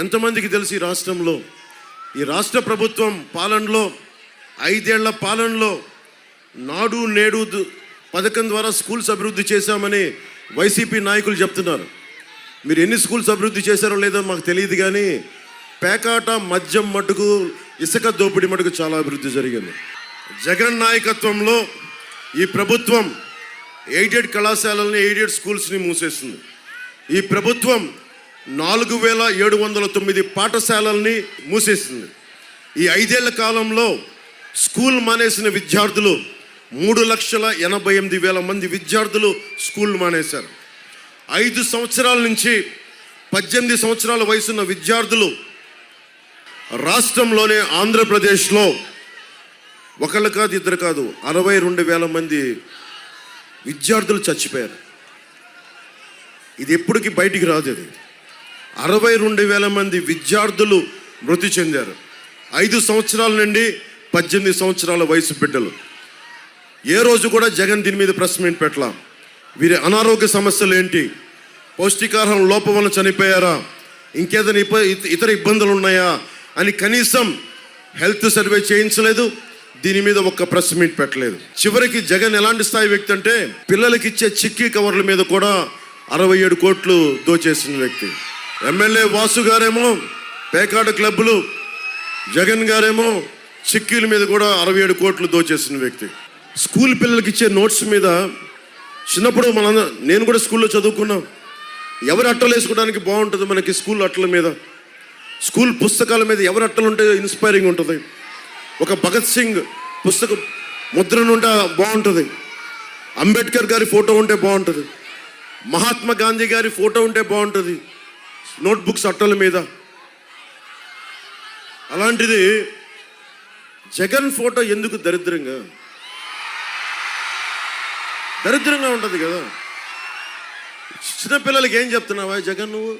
ఎంతమందికి తెలుసు ఈ రాష్ట్ర ప్రభుత్వం పాలనలో 5 ఏళ్ల పాలనలో నాడు నేడు పథకం ద్వారా స్కూల్స్ అభివృద్ధి చేశామని వైసీపీ నాయకులు చెప్తున్నారు. మీరు ఎన్ని స్కూల్స్ అభివృద్ధి చేశారో లేదో మాకు తెలియదు, కానీ పేకాట మద్యం మటుకు ఇసుక దోపిడీ మటుకు చాలా అభివృద్ధి జరిగింది. జగన్ నాయకత్వంలో ఈ ప్రభుత్వం ఎయిడెడ్ కళాశాలల్ని, ఎయిడెడ్ స్కూల్స్ని మూసేస్తుంది. ఈ ప్రభుత్వం 4709 పాఠశాలల్ని మూసేసింది. ఈ 5 ఏళ్ల కాలంలో స్కూల్ మానేసిన విద్యార్థులు 3,88,000 మంది విద్యార్థులు స్కూల్ మానేశారు. 5 సంవత్సరాల నుంచి 18 సంవత్సరాల వయసున్న విద్యార్థులు రాష్ట్రంలోనే ఆంధ్రప్రదేశ్లో ఒకళ్ళు కాదు, ఇద్దరు కాదు, 62,000 మంది విద్యార్థులు చచ్చిపోయారు. ఇది ఎప్పటికీ బయటికి రాదు. ఇది 62,000 మంది విద్యార్థులు మృతి చెందారు. 5 సంవత్సరాల నుండి 18 సంవత్సరాల వయసు బిడ్డలు. ఏ రోజు కూడా జగన్ దీని మీద ప్రెస్ మీట్ పెట్టలా. వీరి అనారోగ్య సమస్యలు ఏంటి, పౌష్టికాహారం లోపం వల్ల చనిపోయారా, ఇంకేదైనా ఇతర ఇబ్బందులు ఉన్నాయా అని కనీసం హెల్త్ సర్వే చేయించలేదు. దీని మీద ఒక్క ప్రెస్ మీట్ పెట్టలేదు. చివరికి జగన్ ఎలాంటి స్థాయి వ్యక్తి అంటే పిల్లలకి ఇచ్చే చిక్కీ కవర్ల మీద కూడా 67 కోట్లు దోచేసిన వ్యక్తి. ఎమ్మెల్యే వాసు గారేమో పేకాట క్లబ్బులు, జగన్ గారేమో చిక్కీల మీద కూడా 67 కోట్లు దోచేసిన వ్యక్తి. స్కూల్ పిల్లలకి ఇచ్చే నోట్స్ మీద చిన్నప్పుడు నేను కూడా స్కూల్లో చదువుకున్నాం. ఎవరు అట్టలు వేసుకోవడానికి బాగుంటుంది మనకి స్కూల్ అట్టల మీద, స్కూల్ పుస్తకాల మీద ఎవరు అట్టలు ఉంటే ఇన్స్పైరింగ్ ఉంటుంది. ఒక భగత్ సింగ్ పుస్తకం ముద్రను ఉంటే బాగుంటుంది, అంబేద్కర్ గారి ఫోటో ఉంటే బాగుంటుంది, మహాత్మా గాంధీ గారి ఫోటో ఉంటే బాగుంటుంది నోట్బుక్స్ అట్టల మీద. అలాంటిది జగన్ ఫోటో ఎందుకు దరిద్రంగా ఉంటుంది కదా. చిన్నపిల్లలకి ఏం చెప్తున్నావా జగన్ నువ్వు?